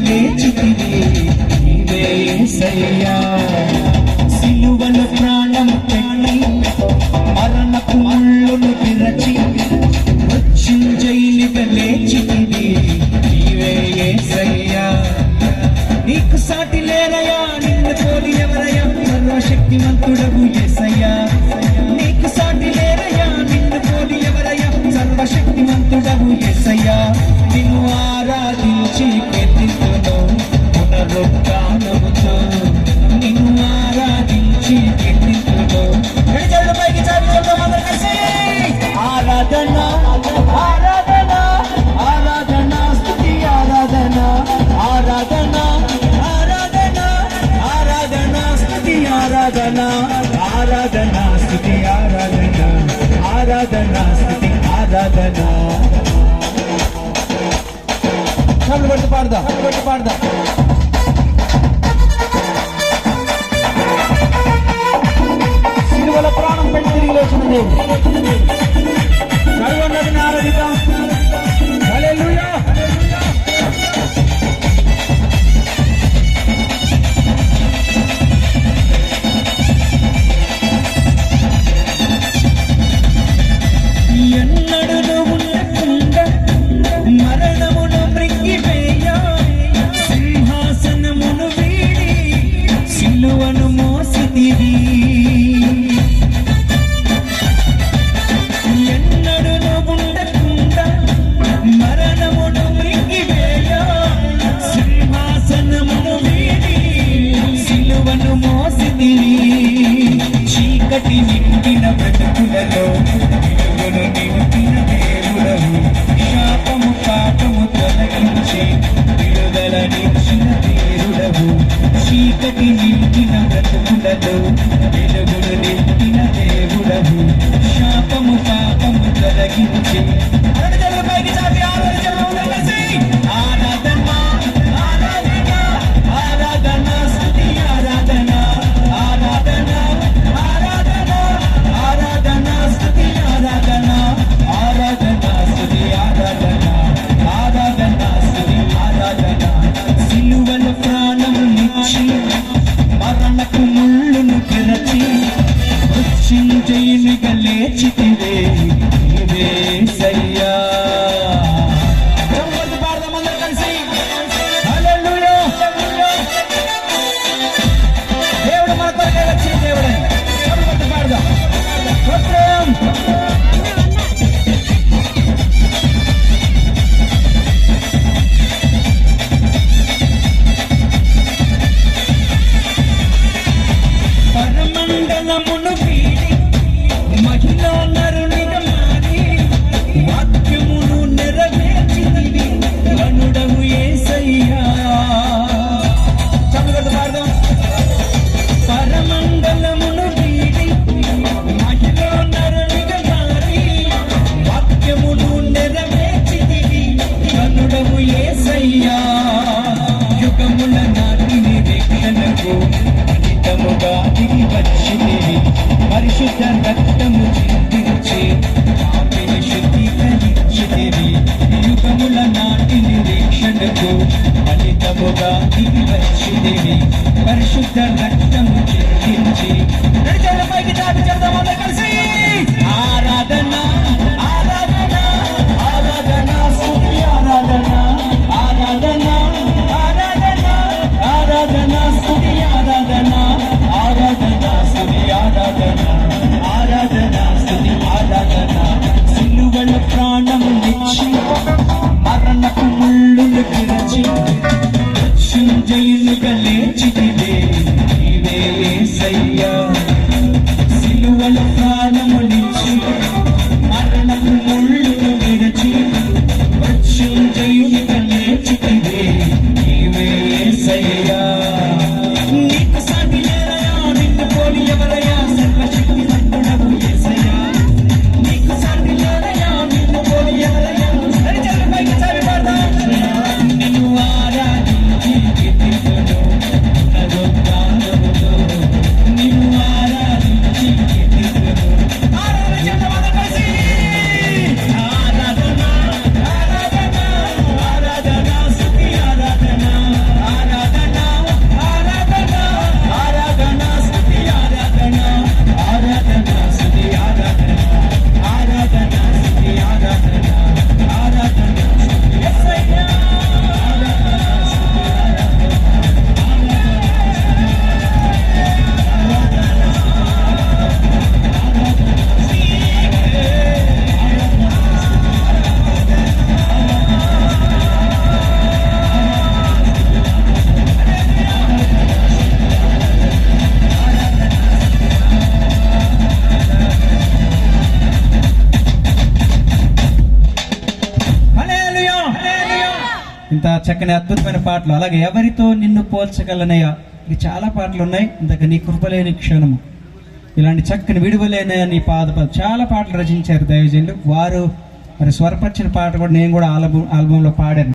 లేచితివి నీవే యేసయ్యా. సిలువల ప్రాణం పెట్టి మరణపు ముళ్ళును విరచి మృత్యుంజయునిగా లేచితివి నీవే యేసయ్యా. నీకు సాటి లేరయ్యా, నిన్ను పోలి ఎవరయ్యా, సర్వశక్తిమంతుడవు యేసయ్యా. నీకు సాటి లేరయ్యా, నిన్ను పోలి ఎవరయ్యా, సర్వశక్తిమంతుడవు యేసయ్యా. నిన్ను ఆరాధించి కీర్తింతును పునరుత్థానముతో, నిన్ను ఆరాధించి కీర్తింతును. పైకి చాపి చెప్తాం అందరూ కలిసి. ఆరాధన ఆరాధన ఆరాధన స్తుతి ఆరాధన ఆరాధన ఆరాధన ఆరాధన స్తుతి ఆరాధన ఆరాధన స్తుతి ఆరాధన ఆరాధన స్తుతి ఆరాధన. చదువు బట్టి పాడదా. సిలువల ప్రాణం పెట్టి తిరిగి లేచిన దేవుడు. చదువున్నది ఆరాధిద్దాం. హల్లెలూయా. ఎన్నడును ఉండకుండా మరణమును మృంగివేయ, సింహాసనమును వీడి సిలువను మోసితివి. ఎన్నడును ఉండకుండా మరణమును మృంగివేయ, సింహాసనమును వీడి సిలువను మోసితివి. చీకటి నిండిన బ్రతుకులలో వెలుగును నింపిన దేవుడవు, శాపము పాపము తొలగించి విడుదలనిచ్చిన దేవుడవు. చీకటి నింపిన బ్రతుకులలో వెలుగును నింపిన దేవుడవు, శాపము పాపము తొలగించి. పైకి చాపి ఆరాధన ఆరాధన ఆరాధన స్తుతి ఆరాధన ఆరాధన ఆరాధన ఆరాధన స్తుతి ఆరాధన ఆరాధన స్తుతి ఆరాధన ఆరాధన స్తుతి ఆరాధన. సిలువల ప్రాణమునిచ్చి మరణపు ముళ్ళును విరచి మృత్యుంజయునిగా లేచితివే నీవే యేసయ్యా. దేవుడు మన కొరకే వచ్చిన దేవుడే. పాడదాం. పరమండలమును వీడి మహిళా నరునిగా మారి వాక్యమును నెరవేర్చితివి గనుడవు యేసయ్యా. చదువుకుంటూ పాడదాం. పరమండలమును వీడి మహిళా నరునిగా మారి వాక్యమును నెరవేర్చితివి గనుడవు యేసయ్యా. యుగముల నాటి నిరీక్షణకు అనితముగా దిగి వచ్చితివి, పరిశుద్ధ రక్తము చిందించి పాపిని శుద్ధీకరించితివి. యుగముల నాటి నిరీక్షణకు అనితముగా దిగి వచ్చితివి, పరిశుద్ధ రక్తము చిందించి. పైకి చాపి చెప్తాం అందరూ కలిసి. ఆరాధన ఆరాధన ఆరాధన స్తుతి ఆరాధన ఆరాధన ఆరాధన ఆరాధన స్తుతి ఆరాధన ఆరాధన స్తుతి ఆరాధన ఆరాధన స్తుతి ఆరాధన. సిలువల ప్రాణమునిచ్చి మరణపు ముళ్ళును విరచి మృత్యుంజయునిగా లేచితివే నీవే యేసయ్యా. సిలువల ప్రాణమునిచ్చి మరణపు ముళ్ళును విరచి మృత్యుంజయునిగా లేచితివే నీవే యేసయ్యా. నీకు సాటి లేరయ్యా, నిన్ను పోలి ఎవరయ్యా, సర్వశక్తిమంతుడవు యేసయ్యా. నీకు సాటి లేరయ్యా, నిన్ను పోలి ఎవరయ్యా. పైకి చాపి పాడదాం. నిన్ను ఆరాధించి కీర్తింతును పునరుత్థానముతో, నిన్ను ఇంత చక్కని అద్భుతమైన పాటలు. అలాగే ఎవరితో నిన్ను పోల్చగలనయ్యా, ఇది చాలా పాటలు ఉన్నాయి. ఇంతక నీ కృపలేని క్షణము, ఇలాంటి చక్కని విడువలేని నీ పాద, చాలా పాటలు రచించారు దైవజనులు. వారు మరి స్వరపరిచిన పాట కూడా నేను కూడా ఆల్బంలో పాడాను.